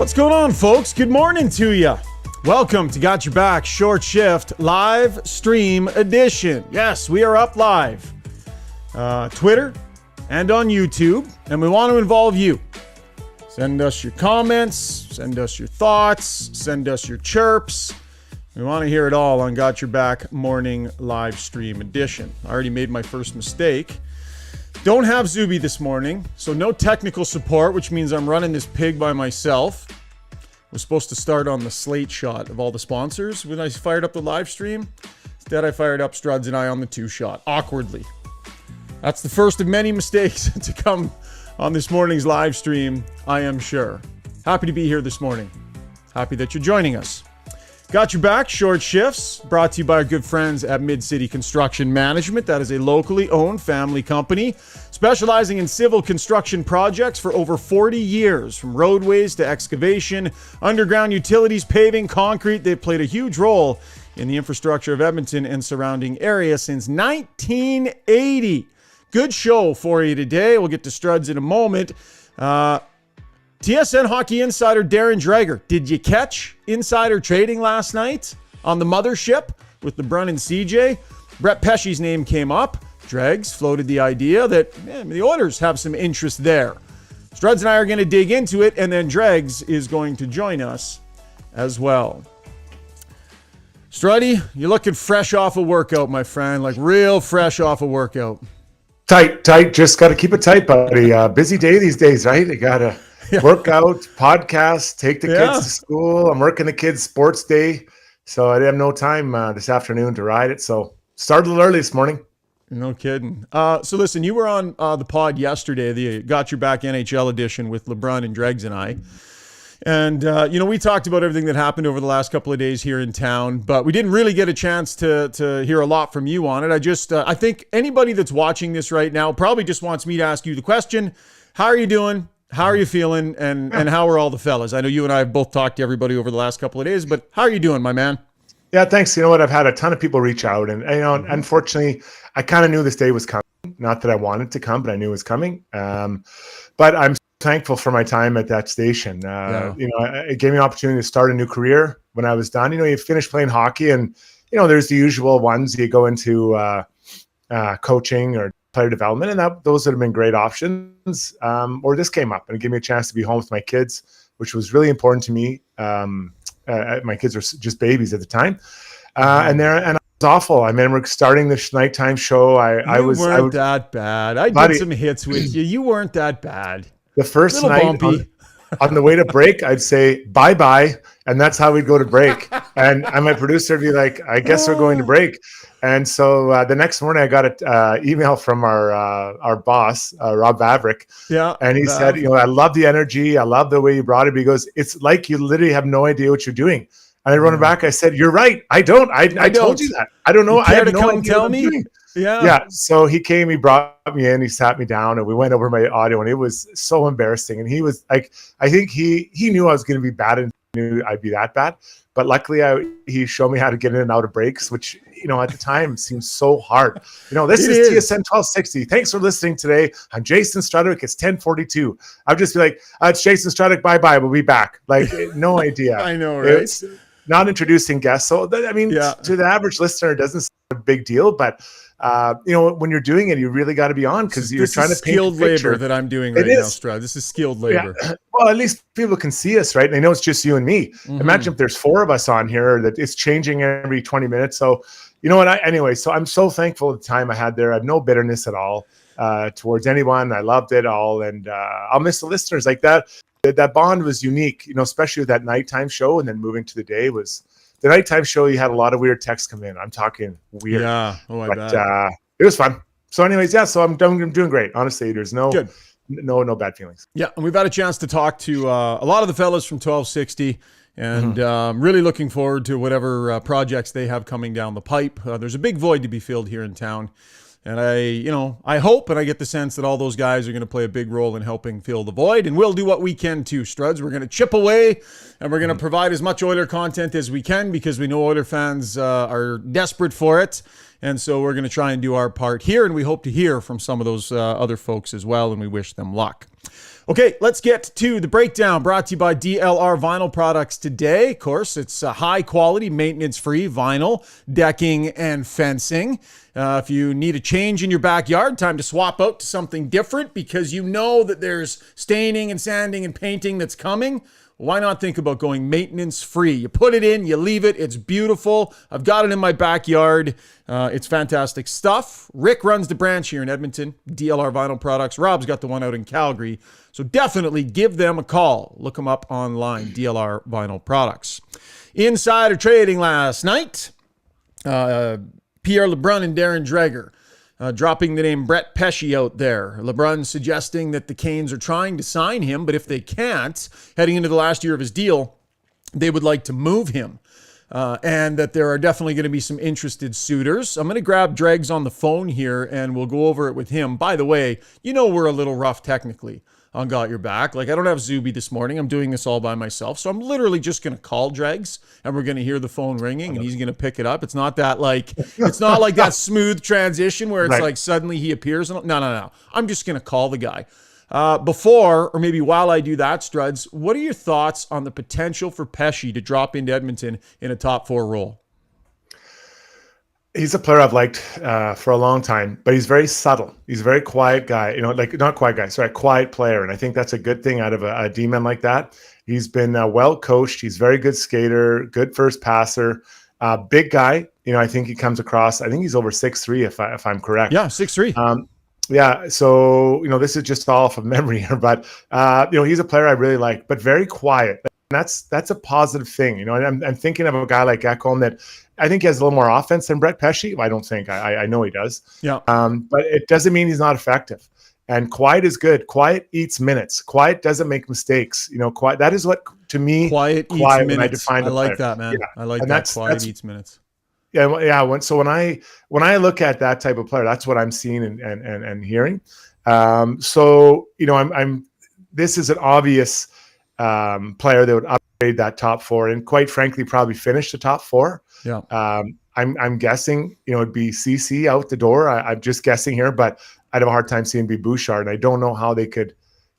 What's going on, folks? Good morning to you. Welcome to Got Your Back Short Shift Live Stream Edition. Yes, we are up live. Twitter and on YouTube, and we want to involve you. Send us your comments, send us your thoughts, send us your chirps. We want to hear it all on Got Your Back Morning Live Stream Edition. I already made my first mistake. Don't have Zuby this morning, so no technical support, which means I'm running this pig by myself. We're supposed to start on the slate shot of all the sponsors when I fired up the live stream. Instead, I fired up Struds and I on the 2-shot, awkwardly. That's the first of many mistakes to come on this morning's live stream, I am sure. Happy to be here this morning. Happy that you're joining us. Got Your Back Short Shifts, brought to you by our good friends at Mid-City Construction Management. That is a locally owned family company specializing in civil construction projects for over 40 years. From roadways to excavation, underground utilities, paving, concrete, they've played a huge role in the infrastructure of Edmonton and surrounding area since 1980. Good show for you today. We'll get to Struds in a moment. TSN Hockey Insider Darren Dreger. Did you catch insider trading last night on the mothership with LeBrun and CJ? Brett Pesce's name came up. Dregs floated the idea that the Oilers have some interest there. Struds and I are going to dig into it, and then Dregs is going to join us as well. Struddy, you're looking fresh off a workout, my friend, like real fresh off a workout. Tight. Just got to keep it tight, buddy. Busy day these days, right? You got to work out, podcast, take the kids to school. I'm working the kids' sports day, so I have no time this afternoon to ride it. So started a little early this morning. No kidding. So listen, you were on the pod yesterday, the Got Your Back NHL edition with LeBrun and Dregs and I. And, we talked about everything that happened over the last couple of days here in town, but we didn't really get a chance to hear a lot from you on it. I think anybody that's watching this right now probably just wants me to ask you the question, how are you doing? How are you feeling? And how are all the fellas? I know you and I have both talked to everybody over the last couple of days, but how are you doing, my man? Yeah, thanks. You know what? I've had a ton of people reach out, and unfortunately, I kind of knew this day was coming. Not that I wanted to come, but I knew it was coming. But I'm thankful for my time at that station. It gave me an opportunity to start a new career when I was done. You finish playing hockey, and there's the usual ones. You go into coaching or player development, and those would have been great options. Or this came up, and it gave me a chance to be home with my kids, which was really important to me. My kids were just babies at the time, and I was awful. I remember starting this nighttime show. I weren't that bad. I did some hits with you. You weren't that bad. The first night on the way to break, I'd say bye-bye, and that's how we'd go to break. And my producer would be like, I guess we're going to break. And so the next morning, I got an email from our boss, Rob Vavrick. Yeah. And he said, I love the energy. I love the way you brought it. He goes, it's like you literally have no idea what you're doing. And I wrote him back. I said, you're right. I don't. I told you that. I don't know. I have no idea what I'm doing. Yeah. So he came, he brought me in, he sat me down, and we went over my audio, and it was so embarrassing. And he was like, I think he knew I was going to be bad and knew I'd be that bad. But luckily, he showed me how to get in and out of breaks, which, at the time seems so hard. This is TSN 1260. Thanks for listening today. I'm Jason Strudwick. It's 10:42. I'll just be like, it's Jason Strudwick. Bye-bye. We'll be back. Like, no idea. I know, right? It's not introducing guests. So, to the average listener, it doesn't sound a big deal, but when you're doing it, you really got to be on because you're trying to paint skilled labor that I'm doing right now, Strud. This is skilled labor. Yeah. Well, at least people can see us, right? And they know it's just you and me. Mm-hmm. Imagine if there's 4 of us on here, that it's changing every 20 minutes. So, so I'm so thankful for the time I had there. I have no bitterness at all towards anyone. I loved it all, and I'll miss the listeners like that. That bond was unique, especially with that nighttime show, and then moving to the day was. The nighttime show, you had a lot of weird texts come in. I'm talking weird. Yeah. I bet. It was fun. So anyways, so I'm doing great. Honestly, there's no bad feelings. Yeah, and we've had a chance to talk to a lot of the fellas from 1260, and really looking forward to whatever projects they have coming down the pipe. There's a big void to be filled here in town. And I hope and I get the sense that all those guys are going to play a big role in helping fill the void. And we'll do what we can too, Struds. We're going to chip away and we're going to provide as much Oiler content as we can because we know Oiler fans are desperate for it. And so we're going to try and do our part here. And we hope to hear from some of those other folks as well. And we wish them luck. Okay, let's get to the breakdown brought to you by DLR Vinyl Products today. Of course, it's high quality, maintenance-free vinyl, decking, and fencing. If you need a change in your backyard, time to swap out to something different because you know that there's staining and sanding and painting that's coming. Why not think about going maintenance-free? You put it in, you leave it, it's beautiful. I've got it in my backyard. It's fantastic stuff. Rick runs the branch here in Edmonton, DLR Vinyl Products. Rob's got the one out in Calgary. So definitely give them a call. Look them up online, DLR Vinyl Products. Insider trading last night. Pierre LeBrun and Darren Dreger dropping the name Brett Pesce out there. LeBrun suggesting that the Canes are trying to sign him, but if they can't, heading into the last year of his deal, they would like to move him. And that there are definitely going to be some interested suitors. I'm going to grab Dregs on the phone here and we'll go over it with him. By the way, you know we're a little rough technically on Got Your Back. Like, I don't have Zuby this morning. I'm doing this all by myself. So I'm literally just going to call Dregs and we're going to hear the phone ringing and he's going to pick it up. It's not that like, it's not like that smooth transition where it's like suddenly he appears. No. I'm just going to call the guy. Before, or maybe while I do that, Struds, what are your thoughts on the potential for Pesce to drop into Edmonton in a top 4 role? He's a player I've liked for a long time, but he's very subtle. He's a very quiet guy, not quiet guy, sorry, quiet player. And I think that's a good thing out of a D-man like that. He's been well coached. He's a very good skater, good first passer, big guy. I think he comes across, I think he's over 6'3", if I'm correct. Yeah, 6'3". Yeah, so, this is just all from memory here, but, he's a player I really like, but very quiet. And that's a positive thing, and I'm thinking of a guy like Ekholm that I think he has a little more offense than Brett Pesce. I don't think. I know he does. Yeah. But it doesn't mean he's not effective. And quiet is good. Quiet eats minutes. Quiet doesn't make mistakes. Quiet. That is what, to me, quiet eats minutes. I like that, man. Yeah. I like and that. Quiet eats minutes. Yeah. So when I look at that type of player, that's what I'm seeing and hearing. So this is an obvious player that would upgrade that top 4 and quite frankly probably finish the top 4. Yeah. I'm guessing it'd be CC out the door. I'm just guessing here, but I'd have a hard time seeing be Bouchard, and I don't know how they could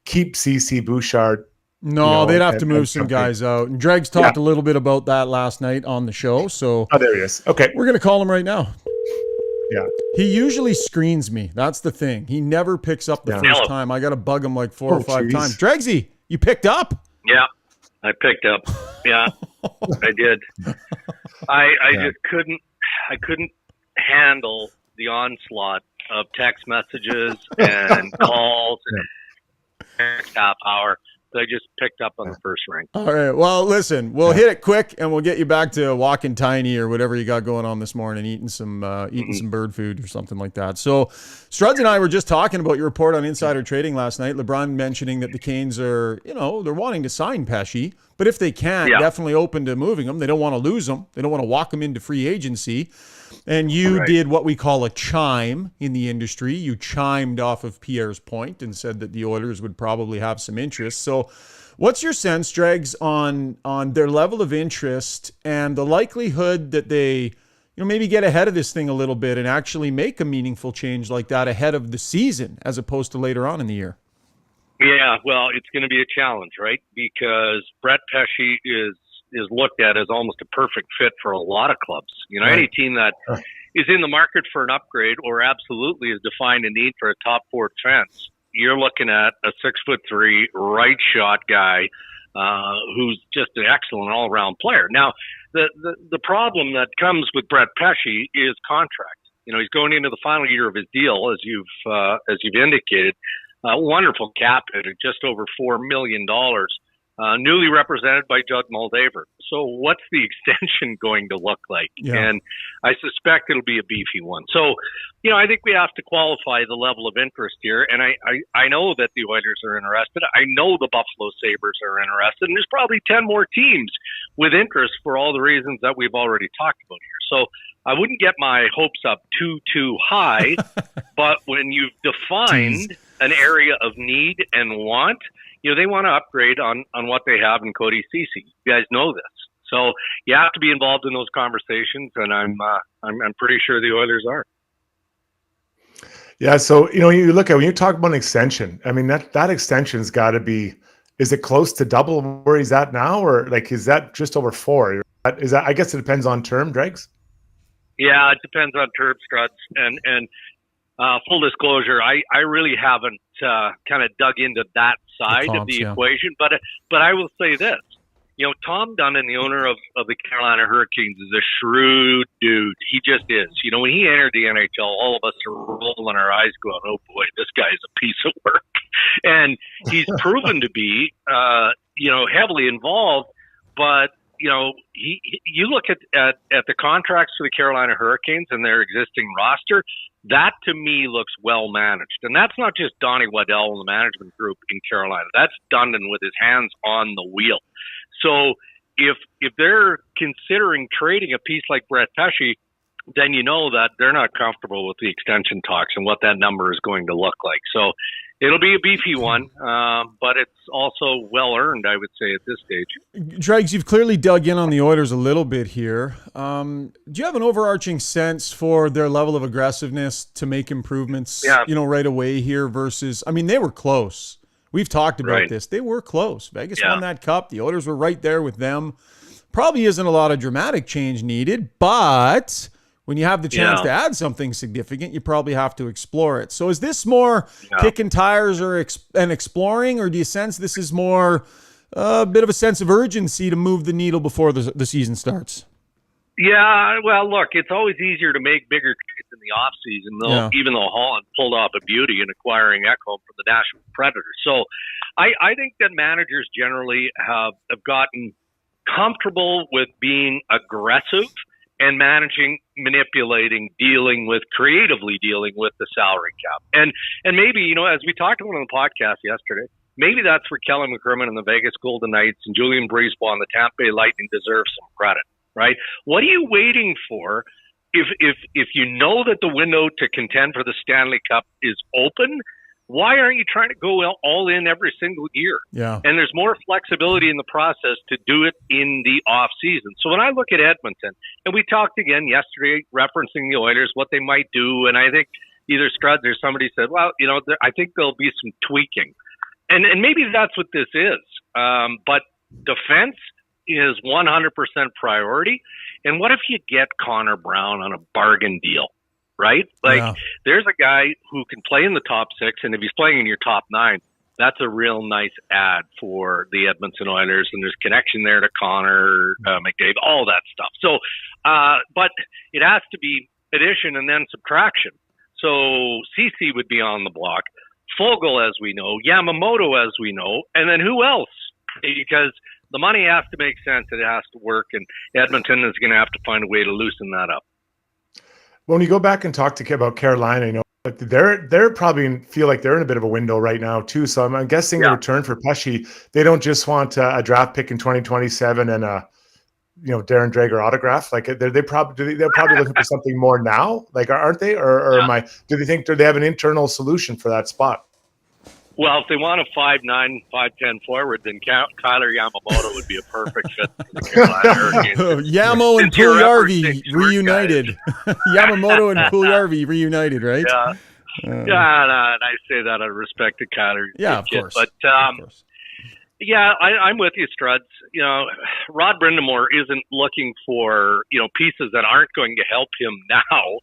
keep CC Bouchard. No, they'd have to move some guys out. And Dregs talked a little bit about that last night on the show. So there he is. Okay, we're gonna call him right now. Yeah. He usually screens me. That's the thing. He never picks up the first time. I got to bug him like 4 or 5 times. Dregsy, you picked up? Yeah, I picked up. Yeah, I did. I just couldn't handle the onslaught of text messages and calls and half hour. So I just picked up on the first ring. All right. Well, listen, we'll hit it quick and we'll get you back to walking tiny or whatever you got going on this morning, eating some bird food or something like that. So Struds and I were just talking about your report on insider trading last night. LeBron mentioning that the Canes are, they're wanting to sign Pesce, but if they can't, definitely open to moving them. They don't want to lose them. They don't want to walk them into free agency. And you did what we call a chime in the industry. You chimed off of Pierre's point and said that the Oilers would probably have some interest. So what's your sense, Dregs, on their level of interest and the likelihood that they maybe get ahead of this thing a little bit and actually make a meaningful change like that ahead of the season as opposed to later on in the year? Yeah, well, it's going to be a challenge, right? Because Brett Pesce is looked at as almost a perfect fit for a lot of clubs. Any team that is in the market for an upgrade or absolutely has defined a need for a top 4 defense, you're looking at a 6'3" right shot guy who's just an excellent all around player. Now, the problem that comes with Brett Pesce is contract. He's going into the final year of his deal, as you've indicated. Wonderful cap hit at just over $4 million. Newly represented by Judd Moldaver. So what's the extension going to look like? Yeah. And I suspect it'll be a beefy one. So, I think we have to qualify the level of interest here. And I know that the Oilers are interested. I know the Buffalo Sabres are interested. And there's probably 10 more teams with interest for all the reasons that we've already talked about here. So I wouldn't get my hopes up too high. But when you've defined an area of need and want, they want to upgrade on what they have in Cody Ceci. You guys know this. So you have to be involved in those conversations, and I'm pretty sure the Oilers are. Yeah. So, you look at when you talk about an extension, I mean, that extension's got to be, is it close to double where he's at now? Or like, is that just over 4? Is that, I guess it depends on term, Dregs? Yeah, it depends on term, Struds. And full disclosure, I really haven't kind of dug into that side of the equation. But I will say this. Tom Dundon, the owner of the Carolina Hurricanes, is a shrewd dude. He just is. When he entered the NHL, all of us are rolling our eyes going, oh, boy, this guy is a piece of work. And he's proven to be, heavily involved. But, you look at the contracts for the Carolina Hurricanes and their existing roster, that to me looks well managed. And that's not just Donnie Waddell and the management group in Carolina. That's Dundon with his hands on the wheel. So if they're considering trading a piece like Brett Pesce, then you know that they're not comfortable with the extension talks and what that number is going to look like. So it'll be a beefy one, but it's also well-earned, I would say, at this stage. Dregs, you've clearly dug in on the Oilers a little bit here. Do you have an overarching sense for their level of aggressiveness to make improvements, right away here versus – I mean, they were close. We've talked about this. They were close. Vegas won that cup. The Oilers were right there with them. Probably isn't a lot of dramatic change needed, but when you have the chance to add something significant, you probably have to explore it. So is this more kicking tires and exploring, or do you sense this is more a bit of a sense of urgency to move the needle before the season starts? Yeah, well, look, it's always easier to make bigger trades in the offseason, even though Holland pulled off a beauty in acquiring Ekholm from the Nashville Predators. So I think that managers generally have gotten comfortable with being aggressive and managing, manipulating, creatively dealing with the salary cap. And maybe, as we talked about on the podcast yesterday, maybe that's where Kellen McCrimmon and the Vegas Golden Knights and Julian Breezeball and the Tampa Bay Lightning deserve some credit. Right? What are you waiting for if you know that the window to contend for the Stanley Cup is open? Why aren't you trying to go all in every single year? Yeah. And there's more flexibility in the process to do it in the off season. So when I look at Edmonton, and we talked again yesterday referencing the Oilers, what they might do, and I think either Struds or somebody said, well, I think there'll be some tweaking. And maybe that's what this is. But defense is 100% priority. And what if you get Connor Brown on a bargain deal, right? There's a guy who can play in the top 6, and if he's playing in your top 9, that's a real nice ad for the Edmonton Oilers, and there's connection there to Connor, McDavid, all that stuff. So, but it has to be addition and then subtraction. So CC would be on the block, Fogle, as we know, Yamamoto, as we know, and then who else? Because the money has to make sense. It has to work, and Edmonton is going to have to find a way to loosen that up. When you go back and talk about Carolina, they're probably feel like they're in a bit of a window right now too. So I'm guessing the return for Pesce, they don't just want a draft pick in 2027 and a Darren Dreger autograph. Like they're probably looking for something more now. Like aren't they? Or do they have an internal solution for that spot? Well, if they want a 5'9", 5'10" forward, then Tyler Yamamoto would be a perfect fit for the Carolina Hurricanes. Yamo and Puljujarvi reunited. Yamamoto and Puljujarvi reunited, right? Yeah. And I say that out of respect to Tyler. Yeah, of course. But yeah, I'm with you, Struds. Rod Brind'Amour isn't looking for pieces that aren't going to help him now.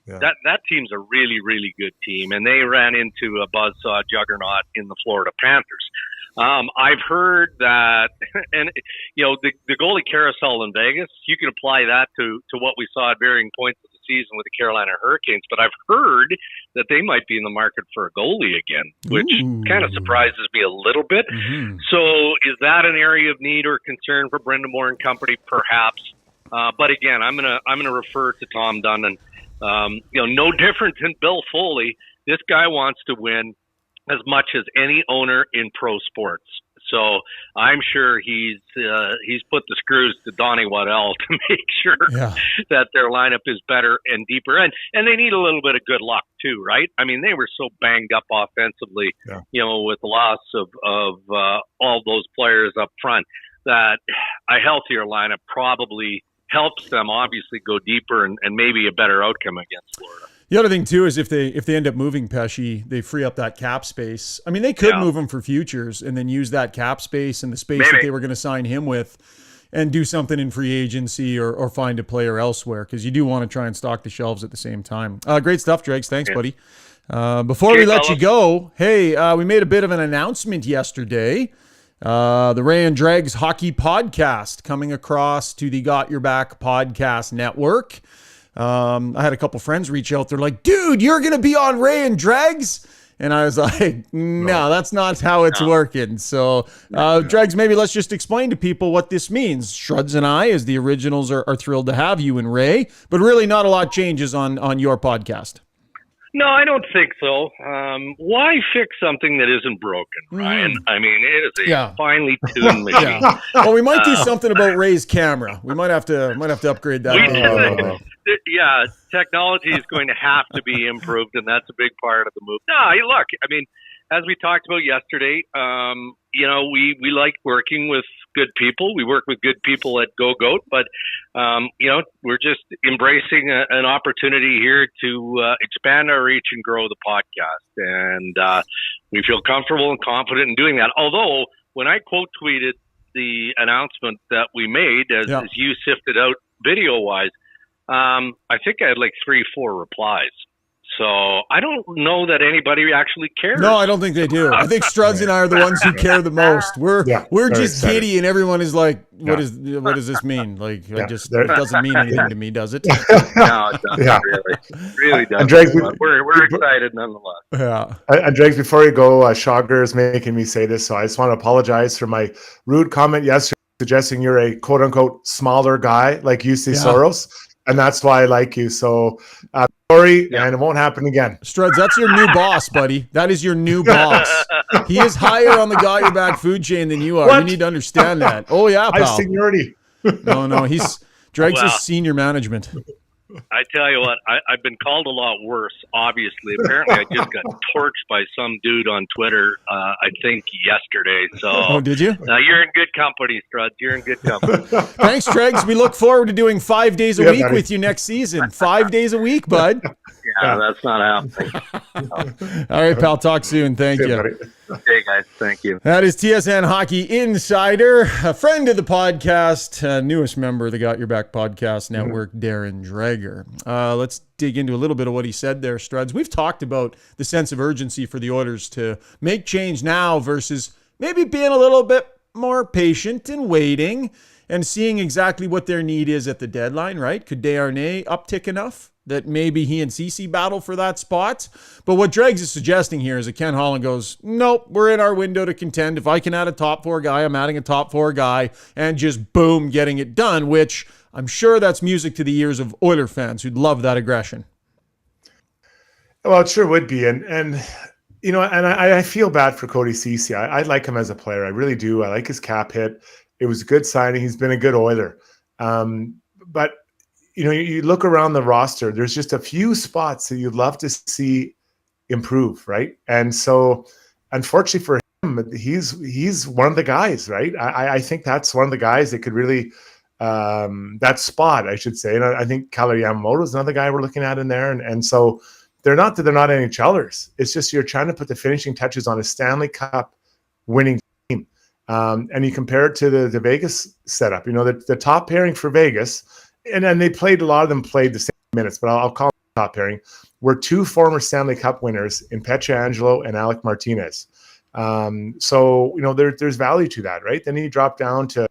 That team's a really, really good team, and they ran into a buzzsaw juggernaut in the Florida Panthers. I've heard that, and the goalie carousel in Vegas, you can apply that to what we saw at varying points of the season with the Carolina Hurricanes. But I've heard that they might be in the market for a goalie again, which kind of surprises me a little bit. Mm-hmm. So is that an area of need or concern for Brind'Amour and company? Perhaps. But again, I'm gonna refer to Tom Dundon. No different than Bill Foley. This guy wants to win as much as any owner in pro sports. So I'm sure he's put the screws to Donnie Waddell to make sure that their lineup is better and deeper. And they need a little bit of good luck too, right? I mean, they were so banged up offensively, with the loss of all those players up front, that a healthier lineup probably helps them obviously go deeper and maybe a better outcome against Florida. The other thing too is if they end up moving Pesce, they free up that cap space. I mean, they could move him for futures and then use that cap space and the space that they were going to sign him with and do something in free agency or find a player elsewhere, because you do want to try and stock the shelves at the same time. Great stuff, Dregs. Thanks, buddy. Before we let you go, hey, we made a bit of an announcement yesterday. The Ray and Dregs Hockey Podcast coming across to the Got Your Back Podcast Network. I had a couple friends reach out. They're like, dude, you're going to be on Ray and Dregs? And I was like, no, that's not how it's working. So, Dregs, maybe let's just explain to people what this means. Struds and I, as the originals, are thrilled to have you and Ray, but really not a lot changes on your podcast. No, I don't think so. Why fix something that isn't broken, Ryan? I mean, it is a finely tuned machine. Well, we might do something about Ray's camera. We might have to upgrade that. Yeah, technology is going to have to be improved, and that's a big part of the move. No, look, I mean, as we talked about yesterday, we like working with good people. We work with good people at Go Goat, but we're just embracing an opportunity here to expand our reach and grow the podcast, and we feel comfortable and confident in doing that. Although, when I quote tweeted the announcement that we made, as you sifted out video-wise, I think I had like 3-4 replies. So I don't know that anybody actually cares. No, I don't think they do. I think Struds and I are the ones who care the most. We're just excited. Giddy, and everyone is like, what does this mean? Like, it doesn't mean anything to me, does it? No, it doesn't really doesn't. And Dregs, we're excited nonetheless. Yeah. And Dregs, before you go, Schauger is making me say this, so I just want to apologize for my rude comment yesterday suggesting you're a quote-unquote smaller guy like UC Soros. And that's why I like you. So, sorry, and it won't happen again. Struds, that's your new boss, buddy. That is your new boss. He is higher on the Got Your Back food chain than you are. What? You need to understand that. Oh, yeah, pal. I have seniority. No, Dregs is senior management. I tell you what, I've been called a lot worse, obviously. Apparently, I just got torched by some dude on Twitter, I think, yesterday. So, did you? You're in good company, Struds. You're in good company. Thanks, Dregs. We look forward to doing 5 days a week with you next season. 5 days a week, bud. Yeah, that's not happening. All right, pal. Talk soon. Thank you. Hey, guys. Thank you. That is TSN Hockey Insider, a friend of the podcast, newest member of the Got Your Back Podcast Network, Darren Dreger. Let's dig into a little bit of what he said there, Struds. We've talked about the sense of urgency for the Oilers to make change now versus maybe being a little bit more patient and waiting and seeing exactly what their need is at the deadline, right? Could Desharnais uptick enough that maybe he and Ceci battle for that spot? But what Dregs is suggesting here is that Ken Holland goes, nope, we're in our window to contend. If I can add a top 4 guy, I'm adding a top 4 guy and just boom, getting it done, which I'm sure that's music to the ears of Oiler fans who'd love that aggression. Well, it sure would be. And I feel bad for Cody Ceci. I like him as a player. I really do. I like his cap hit. It was a good signing. He's been a good Oiler. But you look around the roster, there's just a few spots that you'd love to see improve, right? And so, unfortunately for him, he's one of the guys, right? I think that's one of the guys that could really, that spot, I should say. And I think Kailer Yamamoto is another guy we're looking at in there. And so, they're not NHLers. It's just you're trying to put the finishing touches on a Stanley Cup winning team. And you compare it to the Vegas setup. The top pairing for Vegas, and then a lot of them played the same minutes, but I'll call them top pairing, were 2 former Stanley Cup winners in Pietrangelo and Alec Martinez. So there's value to that, right? Then you drop down to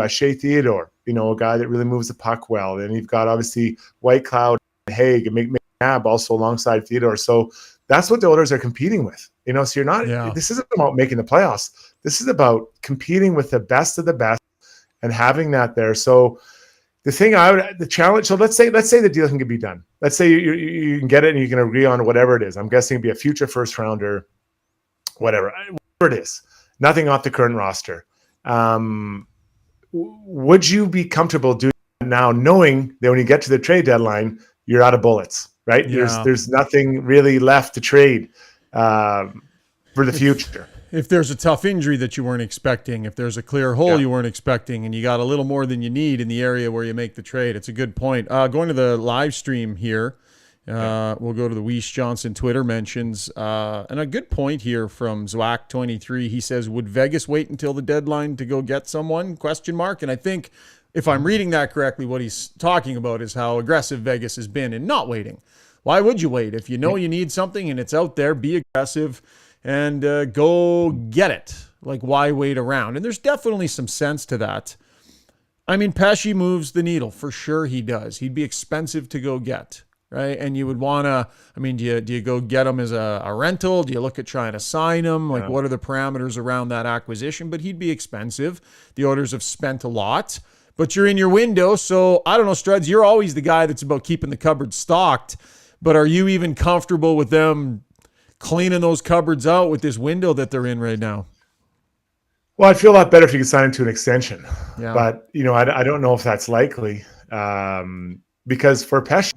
Shea Theodore, a guy that really moves the puck well. Then you've got obviously Whitecloud, and Haig, and McNabb also alongside Theodore. So that's what the Oilers are competing with. So you're not. Yeah. This isn't about making the playoffs. This is about competing with the best of the best and having that there. So the challenge. So let's say the deal can be done. Let's say you can get it and you can agree on whatever it is. I'm guessing it'd be a future first rounder, whatever it is. Nothing off the current roster. Would you be comfortable doing that now, knowing that when you get to the trade deadline, you're out of bullets, right? Yeah. There's nothing really left to trade for the future. If there's a tough injury that you weren't expecting, if there's a clear hole you weren't expecting, and you got a little more than you need in the area where you make the trade, it's a good point. Going to the live stream here, We'll go to the Weiss Johnson Twitter mentions. And a good point here from Zwack23. He says, would Vegas wait until the deadline to go get someone? ? And I think if I'm reading that correctly, what he's talking about is how aggressive Vegas has been in not waiting. Why would you wait? If you know you need something and it's out there, be aggressive and go get it. Like, why wait around? And there's definitely some sense to that. I mean, Pesce moves the needle. For sure he does. He'd be expensive to go get, right? And you would want to, I mean, do you go get him as a rental? Do you look at trying to sign him? Like, what are the parameters around that acquisition? But he'd be expensive. The Oilers have spent a lot. But you're in your window, so I don't know, Struds, you're always the guy that's about keeping the cupboard stocked. But are you even comfortable with them cleaning those cupboards out with this window that they're in right now? Well, I'd feel a lot better if you could sign him to an extension. Yeah. But, I don't know if that's likely. Because for Pesce,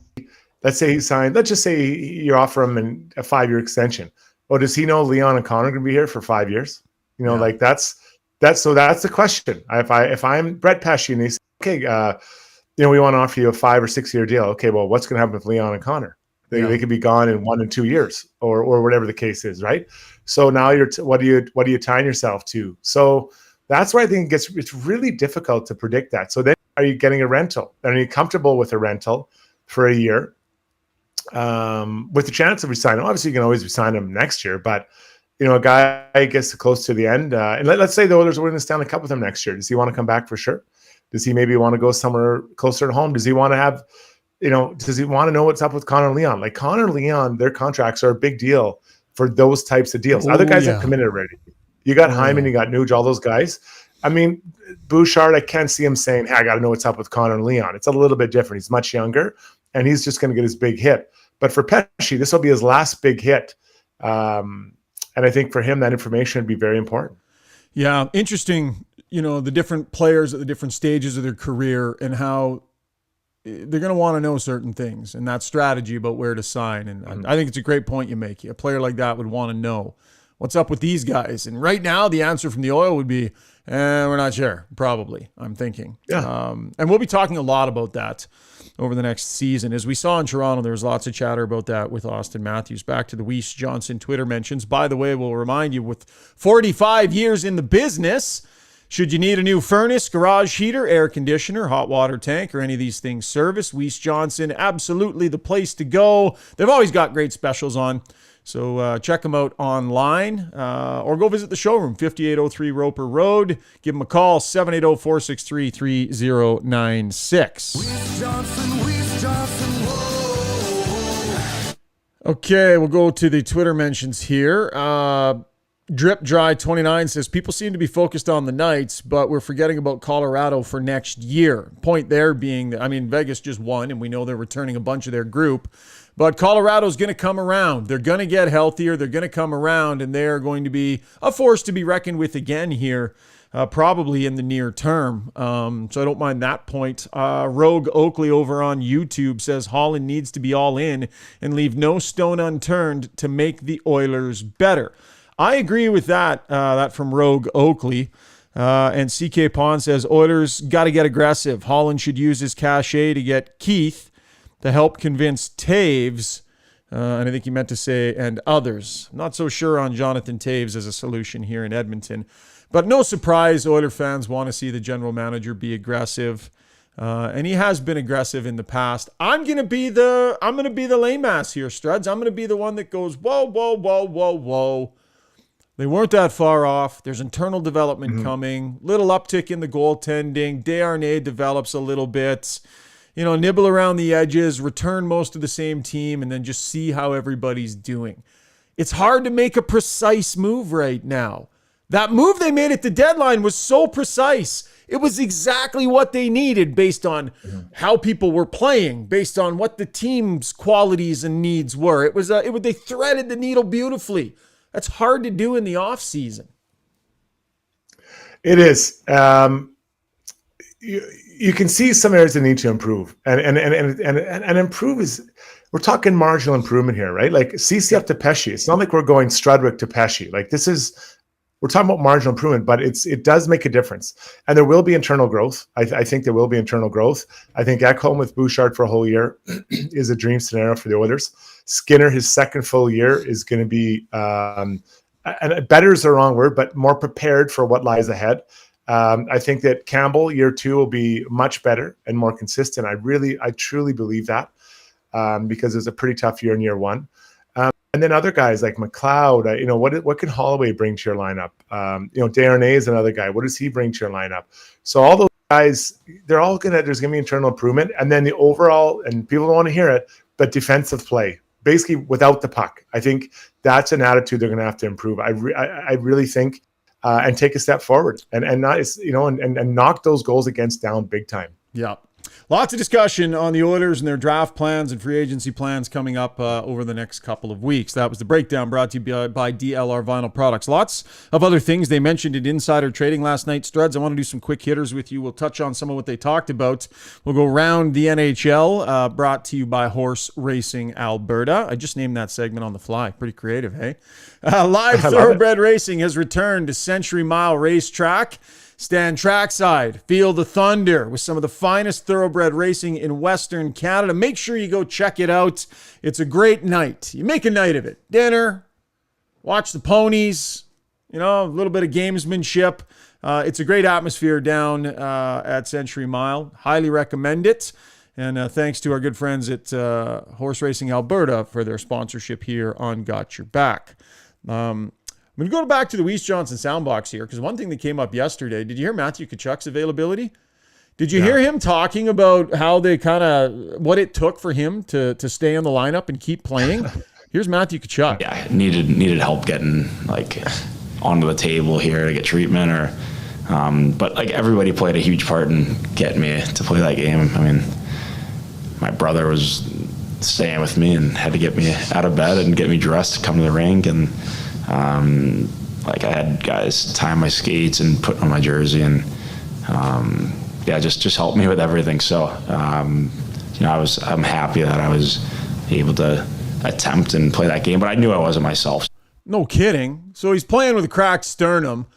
let's say he signed, let's just say you offer him a 5-year extension. Well, does he know Leon and Connor are going to be here for 5 years? Like that's the question. If I'm Brett Pesce and he says, okay, we want to offer you a 5 or 6 year deal. Okay, well, what's going to happen with Leon and Connor? They could be gone in 1 and 2 years, or whatever the case is, right? So now what are you tying yourself to? So that's where I think it's really difficult to predict that. So then, are you getting a rental? And are you comfortable with a rental for a year, with the chance of resigning? Obviously, you can always resign him next year, but a guy gets close to the end, and let's say the Oilers are winning the Stanley Cup with him next year. Does he want to come back for sure? Does he maybe want to go somewhere closer to home? Does he want to have, does he want to know what's up with Connor and Leon? Like Connor and Leon, their contracts are a big deal for those types of deals. Other guys have committed already. You got Hyman, you got Nuge, all those guys. I mean, Bouchard, I can't see him saying, hey, I got to know what's up with Connor and Leon. It's a little bit different. He's much younger, and he's just going to get his big hit. But for Pesce, this will be his last big hit. And I think for him, that information would be very important. Yeah, interesting, the different players at the different stages of their career and how they're going to want to know certain things and that strategy about where to sign. And I think it's a great point you make. A player like that would want to know what's up with these guys. And right now, the answer from the Oil would be, we're not sure, probably, I'm thinking. Yeah. And we'll be talking a lot about that over the next season. As we saw in Toronto, there was lots of chatter about that with Austin Matthews. Back to the Weiss Johnson Twitter mentions. By the way, we'll remind you, with 45 years in the business, should you need a new furnace, garage heater, air conditioner, hot water tank, or any of these things serviced, Weiss Johnson, absolutely the place to go. They've always got great specials on. So check them out online or go visit the showroom, 5803 Roper Road. Give them a call, 780-463-3096. Weiss Johnson, whoa. Okay, we'll go to the Twitter mentions here. Drip Dry 29 says, people seem to be focused on the Knights, but we're forgetting about Colorado for next year. Point there being that, Vegas just won, and we know they're returning a bunch of their group. But Colorado's going to come around. They're going to get healthier. They're going to come around, and they're going to be a force to be reckoned with again here, probably in the near term. So I don't mind that point. Rogue Oakley over on YouTube says Holland needs to be all in and leave no stone unturned to make the Oilers better. I agree with that. That from Rogue Oakley. And CK Pond says Oilers got to get aggressive. Holland should use his cachet to get Keith to help convince Taves, and I think he meant to say, and others. Not so sure on Jonathan Taves as a solution here in Edmonton. But no surprise, Oiler fans want to see the general manager be aggressive. And he has been aggressive in the past. I'm gonna be the lame ass here, Struds. I'm gonna be the one that goes, whoa, whoa, whoa, whoa, whoa. They weren't that far off. There's internal development coming. Little uptick in the goaltending. Desharnais develops a little bit. Nibble around the edges, return most of the same team, and then just see how everybody's doing. It's hard to make a precise move right now. That move they made at the deadline was so precise. It was exactly what they needed based on how people were playing, based on what the team's qualities and needs were. They threaded the needle beautifully. That's hard to do in the off season. It is. You can see some areas that need to improve, and improve is, we're talking marginal improvement here, right? Like CC up to Pesce. It's not like we're going Strudwick to Pesce. Like this is we're talking about marginal improvement, but it does make a difference. And there will be internal growth. I think there will be internal growth. I think Ekholm with Bouchard for a whole year is a dream scenario for the Oilers. Skinner, his second full year, is going to be, and better is the wrong word, but more prepared for what lies ahead. I think that Campbell, year 2, will be much better and more consistent. I truly believe that because it was a pretty tough year in year 1. And then other guys like McLeod, what can Holloway bring to your lineup? Darnay is another guy. What does he bring to your lineup? So all those guys, there's going to be internal improvement. And then the overall, and people don't want to hear it, but defensive play, basically without the puck. I think that's an attitude they're going to have to improve. I really think, and take a step forward and not, and knock those goals against down big time. Yeah. Lots of discussion on the Oilers and their draft plans and free agency plans coming up over the next couple of weeks. That was the breakdown brought to you by DLR Vinyl Products. Lots of other things. They mentioned it insider trading last night. Struds, I want to do some quick hitters with you. We'll touch on some of what they talked about. We'll go around the NHL, brought to you by Horse Racing Alberta. I just named that segment on the fly. Pretty creative, hey? Live Thoroughbred Racing has returned to Century Mile Racetrack. Stand trackside, feel the thunder with some of the finest thoroughbred racing in Western Canada. Make sure you go check it out. It's a great night. You make a night of it. Dinner, watch the ponies, a little bit of gamesmanship. It's a great atmosphere down at Century Mile. Highly recommend it. And thanks to our good friends at Horse Racing Alberta for their sponsorship here on Got Your Back. I'm going to go back to the Weiss Johnson soundbox here because one thing that came up yesterday, did you hear Matthew Tkachuk's availability? Did you hear him talking about how they what it took for him to stay in the lineup and keep playing? Here's Matthew Tkachuk. Yeah, needed help getting onto the table here to get treatment but everybody played a huge part in getting me to play that game. I mean, my brother was staying with me and had to get me out of bed and get me dressed to come to the rink, and I had guys tying my skates and putting on my jersey, and just helped me with everything. So I'm happy that I was able to attempt and play that game, but I knew I wasn't myself. No kidding. So he's playing with a cracked sternum.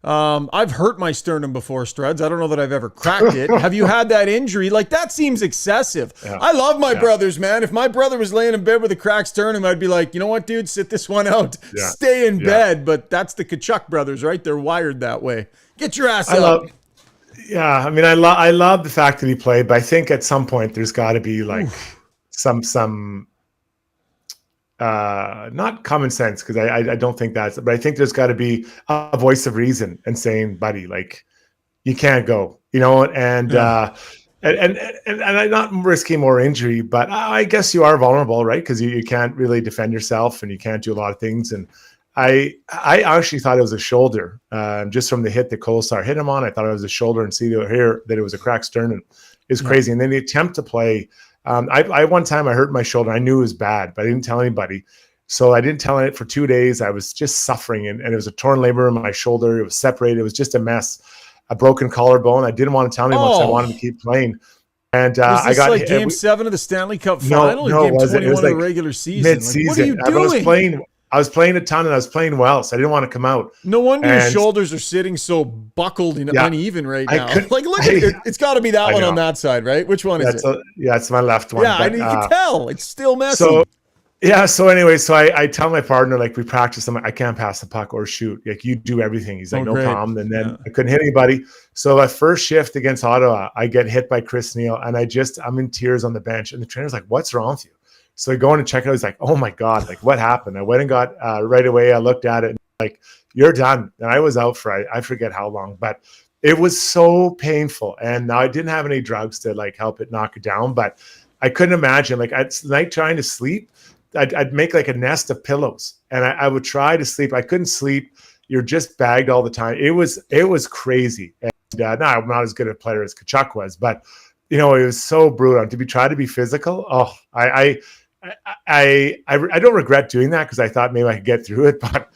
I've hurt my sternum before, Struds. I don't know that I've ever cracked it. Have you had that injury? That seems excessive. Yeah. I love my brothers, man. If my brother was laying in bed with a cracked sternum, I'd be like, you know what, dude? Sit this one out. Yeah. Stay in bed. But that's the Tkachuk brothers, right? They're wired that way. Get your ass up. I love the fact that he played, but I think at some point there's got to be some not common sense, because I don't think that's, but I think there's got to be a voice of reason and saying, buddy, you can't go, and I'm not risking more injury, but I guess you are vulnerable, right? Because you can't really defend yourself and you can't do a lot of things. And I actually thought it was a shoulder, just from the hit that Kolesar hit him on. I thought it was a shoulder, and see here that it was a cracked sternum is crazy. And then the attempt to play. One time I hurt my shoulder. I knew it was bad, but I didn't tell anybody. So I didn't tell it for 2 days. I was just suffering, and it was a torn labrum in my shoulder. It was separated. It was just a mess. A broken collarbone. I didn't want to tell anyone because I wanted to keep playing. And I got Game 7 of the Stanley Cup Final, or Game 21 of the regular season. Mid-season. What are you doing? I was playing a ton, and I was playing well, so I didn't want to come out. No wonder your shoulders are sitting so buckled and uneven right now. Look at it. It's got to be that one on that side, right? Which one is it? It's my left one. Yeah, you can tell. It's still messy. So anyway, I tell my partner, we practice. I can't pass the puck or shoot. You do everything. He's like, no problem. And then I couldn't hit anybody. So my first shift against Ottawa, I get hit by Chris Neal, and I'm in tears on the bench. And the trainer's like, what's wrong with you? So I go in and check it out. He's like, oh my God, what happened? I went and got right away. I looked at it, and you're done. And I was out for, I forget how long, but it was so painful. And now I didn't have any drugs to help it knock it down, but I couldn't imagine, at night trying to sleep, I'd make a nest of pillows, and I would try to sleep. I couldn't sleep. You're just bagged all the time. It was crazy. And now I'm not as good a player as Tkachuk was, but it was so brutal. To try to be physical. Oh, I don't regret doing that, because I thought maybe I could get through it, but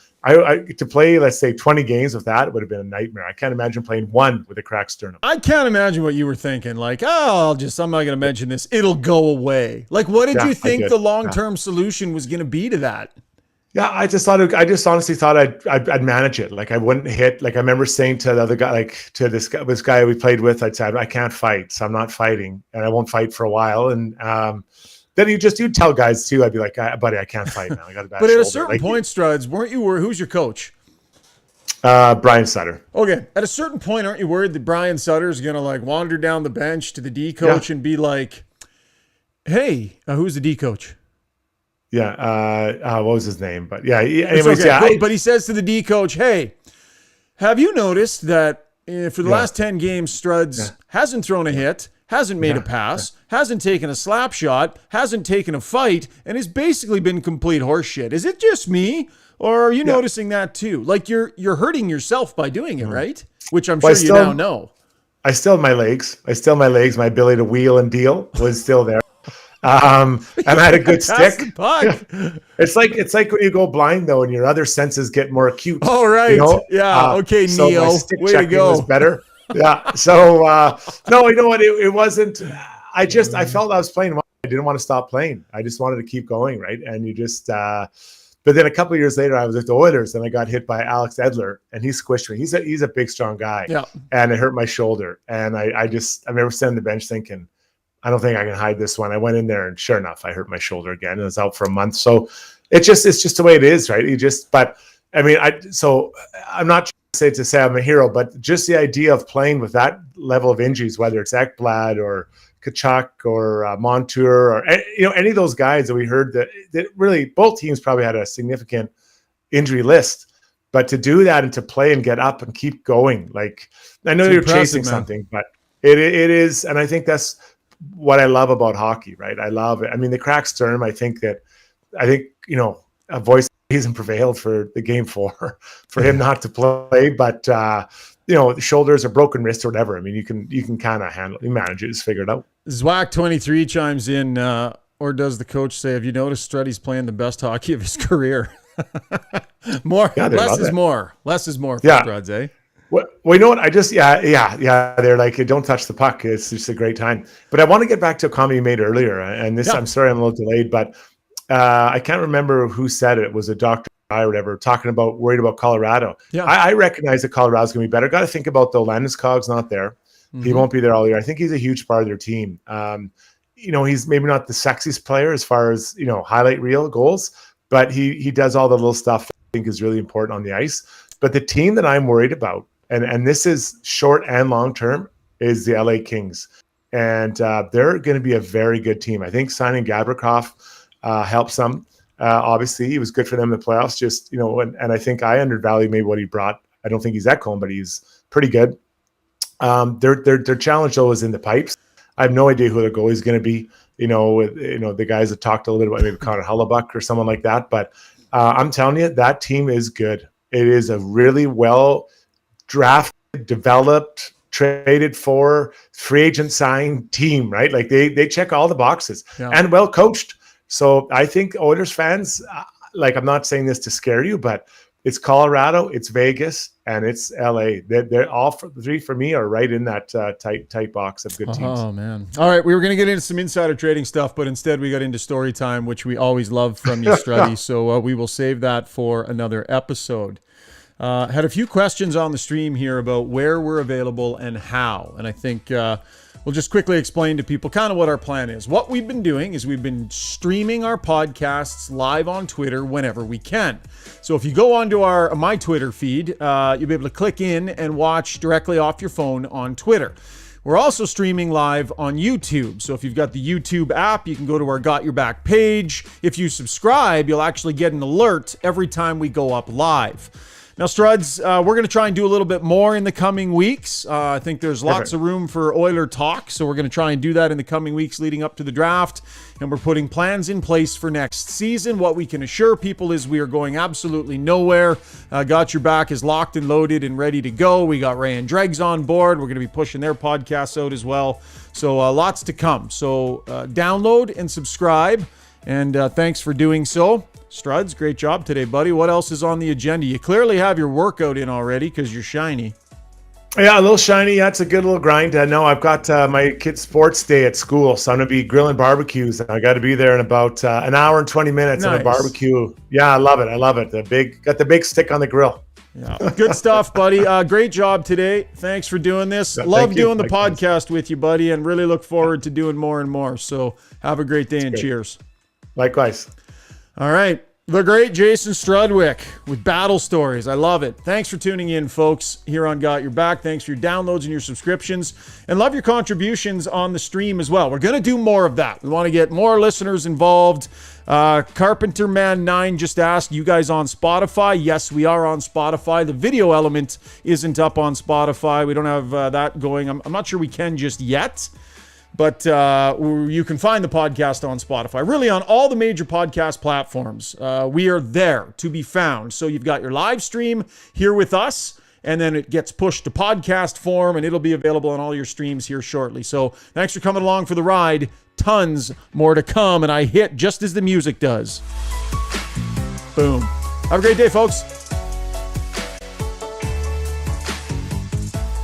to play, let's say 20 games with that, it would have been a nightmare. I can't imagine playing one with a cracked sternum. I can't imagine what you were thinking. I'm not going to mention this. It'll go away. What did you think the long-term solution was going to be to that? Yeah, I just honestly thought I'd manage it. Like I wouldn't hit. Like I remember saying to the other guy, like to this guy we played with, I'd say I can't fight, so I'm not fighting, and I won't fight for a while. And then you'd tell guys too. I'd be like, buddy, I can't fight now. I got a bad But shoulder. at a certain point, Struds, weren't you? Who's your coach? Brian Sutter. Okay, at a certain point, aren't you worried that Brian Sutter is gonna like wander down the bench to the D coach and be like, "Hey, who's the D coach?" Yeah, what was his name? But yeah, anyways, But he says to the D coach, "Hey, have you noticed that for the last 10 games, Struds hasn't thrown a hit, hasn't made a pass, hasn't taken a slap shot, hasn't taken a fight, and has basically been complete horseshit? Is it just me, or are you noticing that too? Like you're hurting yourself by doing it, right? Which I'm sure you now know." I still have my legs. My ability to wheel and deal was still there. And I had a good stick. It's like when you go blind though, and your other senses get more acute. Oh, right. You know? Yeah. Okay, so Neo. my stick Way to go. was better. Yeah. So no, you know what? It wasn't. I felt I was playing well. I didn't want to stop playing. I just wanted to keep going, right? And you just. But then a couple of years later, I was with the Oilers, and I got hit by Alex Edler, and he squished me. He's a big, strong guy. Yeah. And it hurt my shoulder, and I remember sitting on the bench thinking, I don't think I can hide this one. I went in there, and sure enough, I hurt my shoulder again. And I was out for a month. So it's just the way it is, right? But I mean, I'm not trying to say I'm a hero, but just the idea of playing with that level of injuries, whether it's Ekblad or Kachuk or Montour or any of those guys that we heard that really both teams probably had a significant injury list. But to do that and to play and get up and keep going, like I know you're chasing something, but it is, and I think that's what I love about hockey, right? I love it. I mean, the cracked sternum, I think a voice hasn't prevailed for the game 4 for him not to play, but the shoulders or broken wrist or whatever. I mean, you can kind of handle it. You manage it, just figure it out. Zwack23 chimes in, or does the coach say, have you noticed Struddy's playing the best hockey of his career? Less is more for Struds, eh? Well, you know what? They're like, don't touch the puck. It's just a great time. But I want to get back to a comment you made earlier. And this, I'm sorry, I'm a little delayed, but I can't remember who said it. It was a doctor or whatever, talking about worried about Colorado. Yeah. I recognize that Colorado's going to be better. Got to think about the Landeskog's not there. Mm-hmm. He won't be there all year. I think he's a huge part of their team. He's maybe not the sexiest player as far as, highlight reel goals, but he does all the little stuff that I think is really important on the ice. But the team that I'm worried about, and this is short and long term, is the LA Kings. And they're going to be a very good team. I think signing Gavrikov helps them. Obviously, he was good for them in the playoffs. Just, and I think I undervalue maybe what he brought. I don't think he's Ekholm, but he's pretty good. Their challenge, though, is in the pipes. I have no idea who their goalie is going to be. The guys that talked a little bit about maybe Connor Hellebuck or someone like that. But I'm telling you, that team is good. It is a really well drafted, developed, traded for, free agent signed team, right? Like they check all the boxes and well coached. So I think Oilers fans, I'm not saying this to scare you, but it's Colorado, it's Vegas, and it's LA. They're all three for me are right in that tight box of good teams. Oh man! All right, we were going to get into some insider trading stuff, but instead we got into story time, which we always love from you, Struddy. So we will save that for another episode. Had a few questions on the stream here about where we're available and how, and I think we'll just quickly explain to people kind of what our plan is. What we've been doing is we've been streaming our podcasts live on Twitter whenever we can. So if you go onto my Twitter feed, you'll be able to click in and watch directly off your phone on Twitter. We're also streaming live on YouTube. So if you've got the YouTube app, you can go to our Got Your Back page. If you subscribe, you'll actually get an alert every time we go up live. Now, Struds, we're going to try and do a little bit more in the coming weeks. I think there's lots of room for Oiler talk, so we're going to try and do that in the coming weeks leading up to the draft. And we're putting plans in place for next season. What we can assure people is we are going absolutely nowhere. Got Your Back is locked and loaded and ready to go. We got Ray and Dregs on board. We're going to be pushing their podcasts out as well. So lots to come. So download and subscribe. And thanks for doing so. Struds, great job today, buddy. What else is on the agenda? You clearly have your workout in already because you're shiny. Yeah, a little shiny. Yeah, it's a good little grind. No, I've got my kid's sports day at school, so I'm gonna be grilling barbecues. I got to be there in about an hour and 20 minutes on a barbecue. Yeah, I love it. I love it. Got the big stick on the grill. Yeah, good stuff, buddy. Great job today. Thanks for doing this. Love doing the podcast with you, buddy, and really look forward to doing more and more. So have a great day and cheers. Likewise. All right. The great Jason Strudwick with Battle Stories. I love it. Thanks for tuning in, folks, here on Got Your Back. Thanks for your downloads and your subscriptions. And love your contributions on the stream as well. We're going to do more of that. We want to get more listeners involved. Carpenter Man 9 just asked, you guys on Spotify? Yes, we are on Spotify. The video element isn't up on Spotify. We don't have that going. I'm not sure we can just yet. But you can find the podcast on Spotify, really on all the major podcast platforms. We are there to be found. So you've got your live stream here with us, and then it gets pushed to podcast form, and it'll be available on all your streams here shortly. So thanks for coming along for the ride. Tons more to come, and I hit just as the music does. Boom. Have a great day, folks.